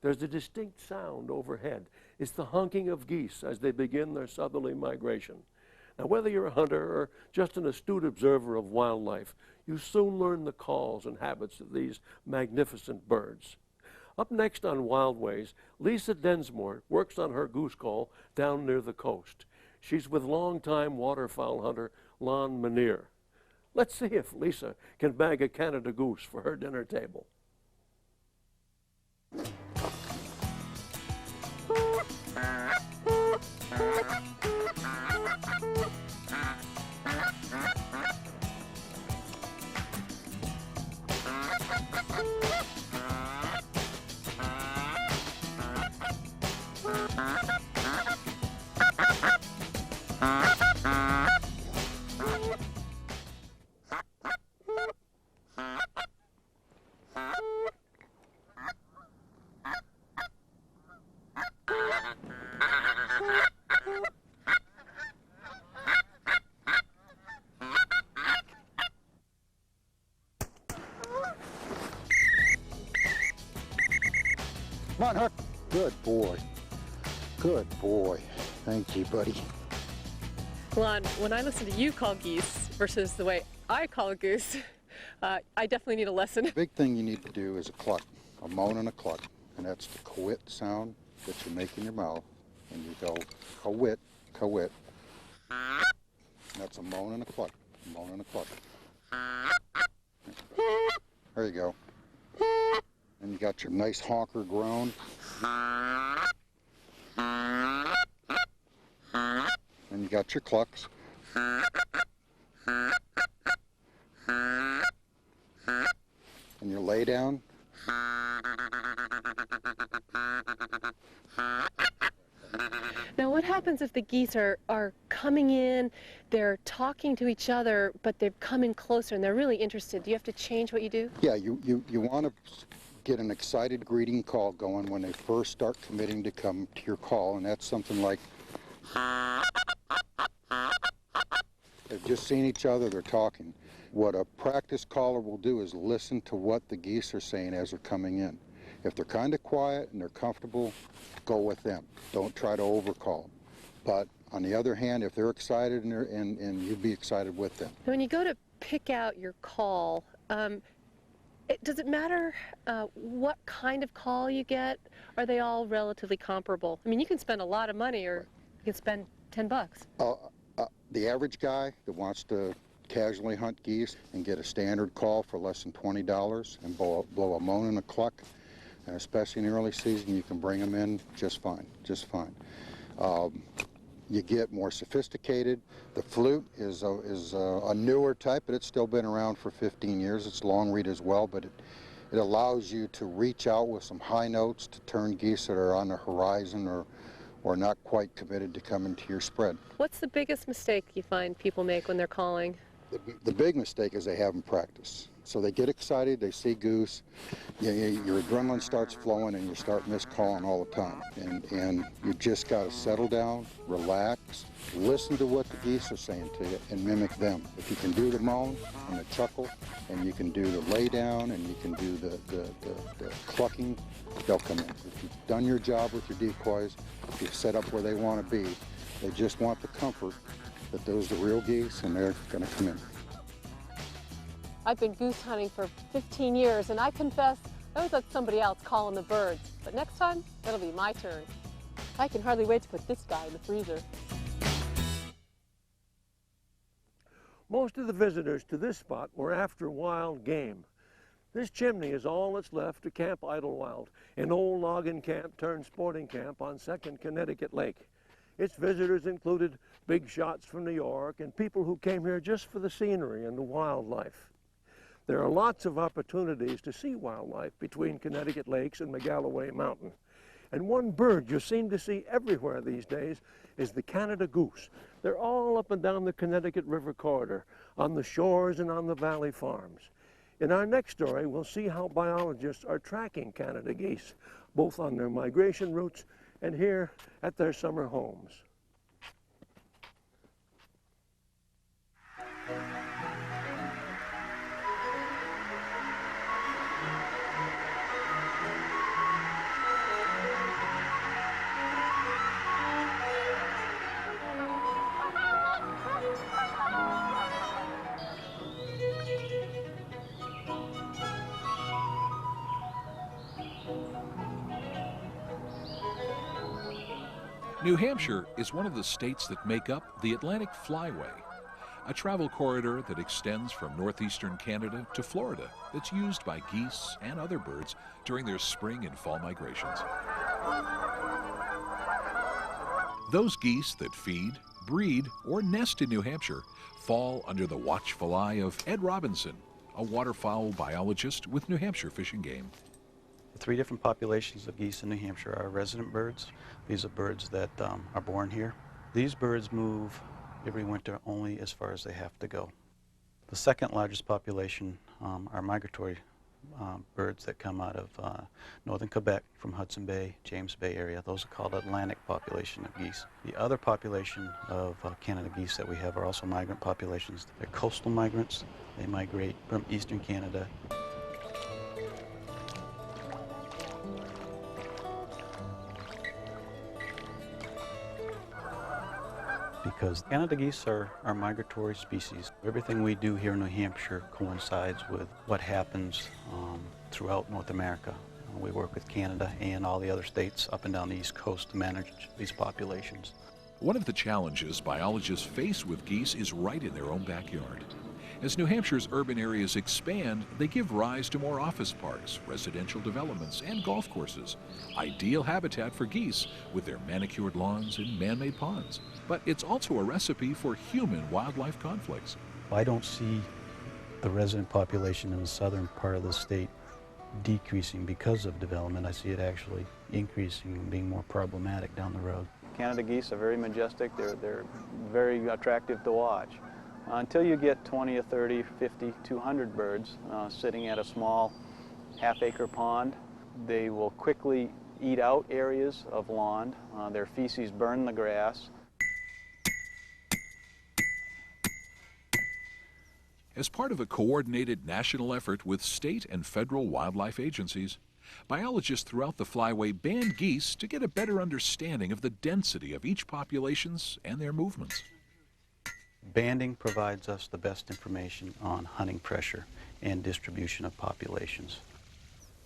There's a distinct sound overhead. It's the honking of geese as they begin their southerly migration. Now, whether you're a hunter or just an astute observer of wildlife, you soon learn the calls and habits of these magnificent birds. Up next on Wild Ways, Lisa Densmore works on her goose call down near the coast. She's with longtime waterfowl hunter Lon Meneer. Let's see if Lisa can bag a Canada goose for her dinner table. Come on, Huck. Good boy. Good boy. Thank you, buddy. Lon, when I listen to you call geese versus the way I call a goose, I definitely need a lesson. The big thing you need to do is a cluck, a moan and a cluck, and that's the quit sound that you make in your mouth, and you go quit, quit. That's a moan and a cluck, a moan and a cluck. There you go. And you got your nice honker groan. And you got your clucks. And your lay down. Now, what happens if the geese are coming in, they're talking to each other, but they've come in closer and they're really interested? Do you have to change what you do? Yeah, you want to get an excited greeting call going when they first start committing to come to your call, and that's something like, they've just seen each other, they're talking. What a practice caller will do is listen to what the geese are saying as they're coming in. If they're kind of quiet and they're comfortable, go with them. Don't try to overcall. But on the other hand, if they're excited and you be excited with them. When you go to pick out your call, does it matter what kind of call you get? Are they all relatively comparable? I mean, you can spend a lot of money, or you can spend $10. The average guy that wants to casually hunt geese and get a standard call for less than $20 and blow a moan and a cluck, and especially in the early season, you can bring them in just fine, just fine. You get more sophisticated. The flute is a newer type, but it's still been around for 15 years. It's long reed as well, but it allows you to reach out with some high notes to turn geese that are on the horizon or not quite committed to coming to your spread. What's the biggest mistake you find people make when they're calling? The big mistake is they haven't practiced. So they get excited, they see goose, your adrenaline starts flowing and you start miscalling all the time. And you just got to settle down, relax, listen to what the geese are saying to you and mimic them. If you can do the moan and the chuckle, and you can do the lay down, and you can do the clucking, they'll come in. If you've done your job with your decoys, if you've set up where they want to be, they just want the comfort that those are the real geese and they're going to come in. I've been goose hunting for 15 years, and I confess, I always let somebody else call in the birds. But next time, it'll be my turn. I can hardly wait to put this guy in the freezer. Most of the visitors to this spot were after wild game. This chimney is all that's left to Camp Idlewild, an old logging camp turned sporting camp on 2nd Connecticut Lake. Its visitors included big shots from New York and people who came here just for the scenery and the wildlife. There are lots of opportunities to see wildlife between Connecticut Lakes and Megalloway Mountain. And one bird you seem to see everywhere these days is the Canada goose. They're all up and down the Connecticut River corridor, on the shores and on the valley farms. In our next story, we'll see how biologists are tracking Canada geese, both on their migration routes and here at their summer homes. New Hampshire is one of the states that make up the Atlantic Flyway, a travel corridor that extends from northeastern Canada to Florida that's used by geese and other birds during their spring and fall migrations. Those geese that feed, breed, or nest in New Hampshire fall under the watchful eye of Ed Robinson, a waterfowl biologist with New Hampshire Fish and Game. The three different populations of geese in New Hampshire are resident birds. These are birds that are born here. These birds move every winter only as far as they have to go. The second largest population are migratory birds that come out of northern Quebec from Hudson Bay, James Bay area. Those are called Atlantic population of geese. The other population of Canada geese that we have are also migrant populations. They're coastal migrants. They migrate from eastern Canada. Because Canada geese are migratory species. Everything we do here in New Hampshire coincides with what happens throughout North America. We work with Canada and all the other states up and down the East Coast to manage these populations. One of the challenges biologists face with geese is right in their own backyard. As New Hampshire's urban areas expand, they give rise to more office parks, residential developments, and golf courses. Ideal habitat for geese with their manicured lawns and man-made ponds. But it's also a recipe for human-wildlife conflicts. I don't see the resident population in the southern part of the state decreasing because of development. I see it actually increasing and being more problematic down the road. Canada geese are very majestic. They're very attractive to watch. Until you get 20 or 30, 50, 200 birds sitting at a small half-acre pond, they will quickly eat out areas of lawn. Their feces burn the grass. As part of a coordinated national effort with state and federal wildlife agencies, biologists throughout the flyway band geese to get a better understanding of the density of each populations and their movements. Banding provides us the best information on hunting pressure and distribution of populations.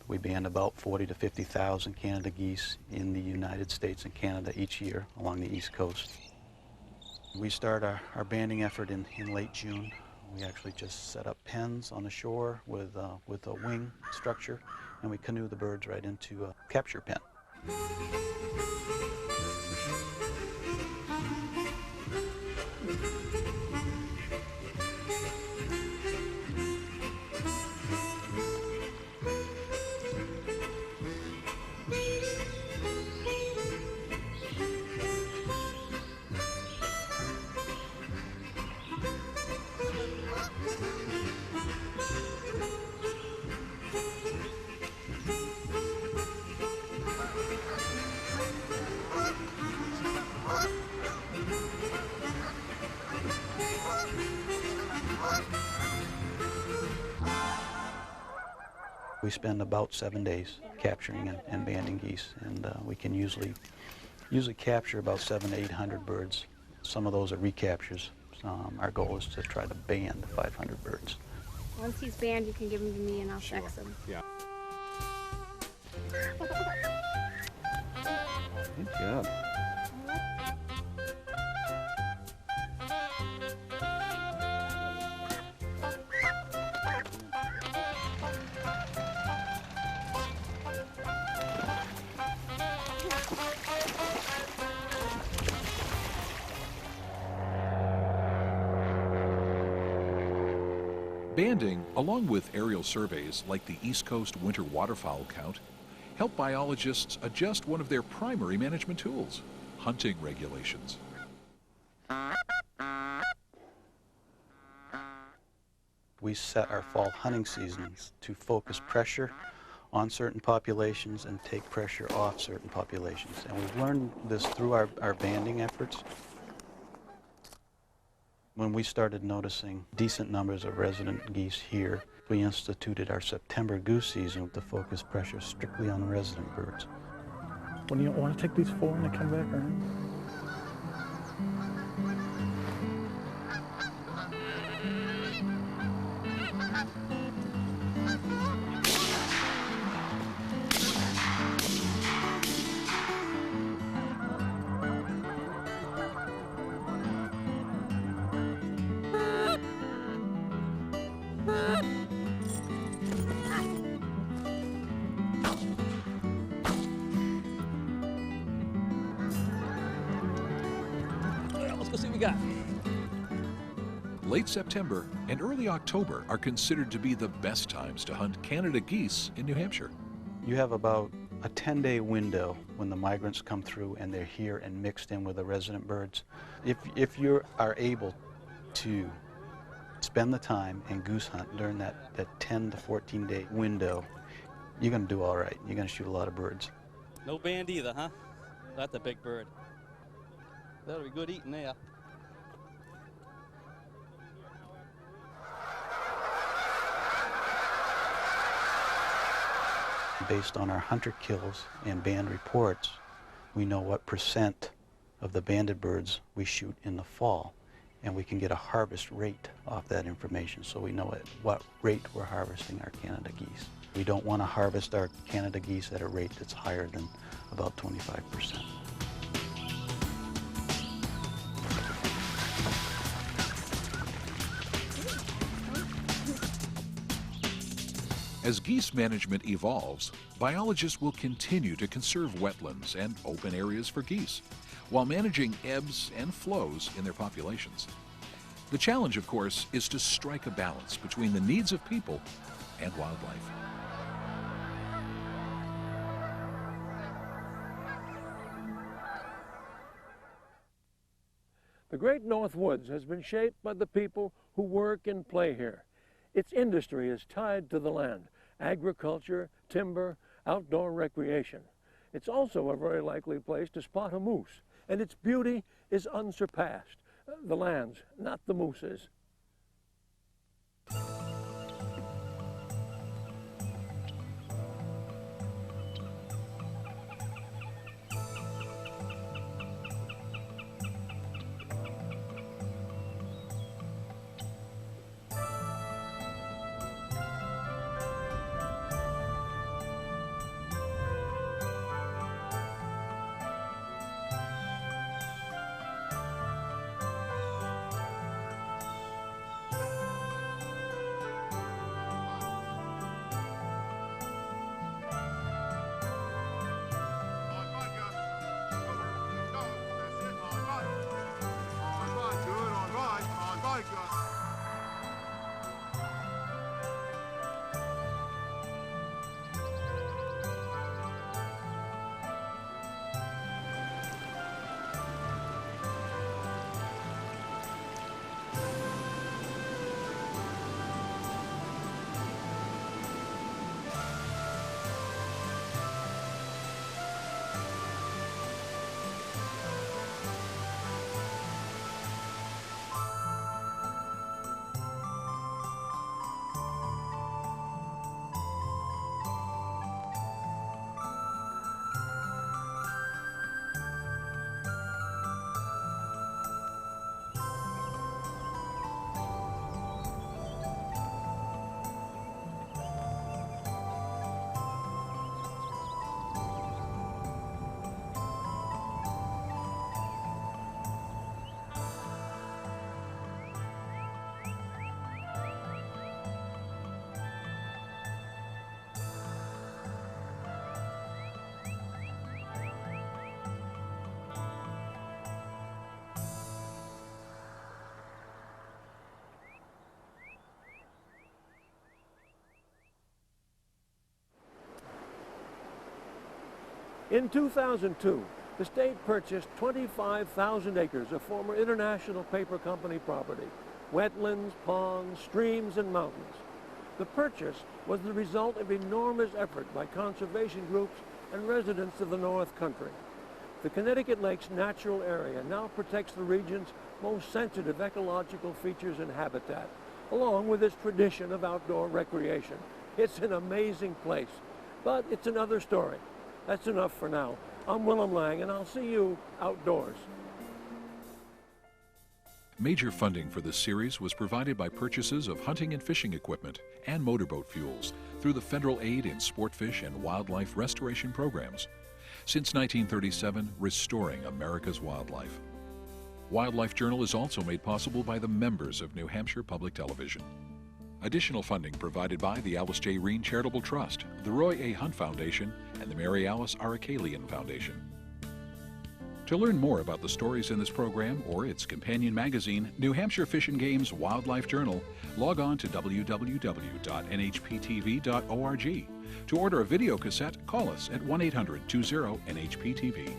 We band about 40 to 50,000 Canada geese in the United States and Canada each year along the East Coast. We start our banding effort in late June. We actually just set up pens on the shore with a wing structure, and we canoe the birds right into a capture pen. We spend about 7 days capturing and banding geese, and we can usually capture about 700 to 800 birds. Some of those are recaptures. Our goal is to try to band 500 birds. Once he's banned, you can give him to me and I'll sex him. Yeah. Good job. Banding, along with aerial surveys like the East Coast Winter Waterfowl Count, help biologists adjust one of their primary management tools, hunting regulations. We set our fall hunting seasons to focus pressure on certain populations and take pressure off certain populations. And we've learned this through our banding efforts. When we started noticing decent numbers of resident geese here, we instituted our September goose season to focus pressure strictly on resident birds. When you want to take these four and they come back around? Let's see what we got. Late September and early October are considered to be the best times to hunt Canada geese in New Hampshire. You have about a 10-day window when the migrants come through and they're here and mixed in with the resident birds. If you are able to spend the time and goose hunt during that 10 to 14-day window, you're going to do all right. You're going to shoot a lot of birds. No band either, huh? That's a big bird. That'll be good eating there. Based on our hunter kills and band reports, we know what percent of the banded birds we shoot in the fall, and we can get a harvest rate off that information, so we know at what rate we're harvesting our Canada geese. We don't want to harvest our Canada geese at a rate that's higher than about 25%. As geese management evolves, biologists will continue to conserve wetlands and open areas for geese, while managing ebbs and flows in their populations. The challenge, of course, is to strike a balance between the needs of people and wildlife. The Great North Woods has been shaped by the people who work and play here. Its industry is tied to the land: agriculture, timber, outdoor recreation. It's also a very likely place to spot a moose, and its beauty is unsurpassed. The lands, not the mooses. In 2002, the state purchased 25,000 acres of former International Paper Company property, wetlands, ponds, streams, and mountains. The purchase was the result of enormous effort by conservation groups and residents of the North Country. The Connecticut Lakes natural area now protects the region's most sensitive ecological features and habitat, along with its tradition of outdoor recreation. It's an amazing place, but it's another story. That's enough for now. I'm Willem Lang, and I'll see you outdoors. Major funding for this series was provided by purchases of hunting and fishing equipment and motorboat fuels through the Federal Aid in Sportfish and Wildlife Restoration programs. Since 1937, restoring America's wildlife. Wildlife Journal is also made possible by the members of New Hampshire Public Television. Additional funding provided by the Alice J. Reen Charitable Trust, the Roy A. Hunt Foundation, and the Mary Alice Arakalian Foundation. To learn more about the stories in this program or its companion magazine, New Hampshire Fish and Game's Wildlife Journal, log on to www.nhptv.org. To order a video cassette, call us at 1-800-20-NHPTV.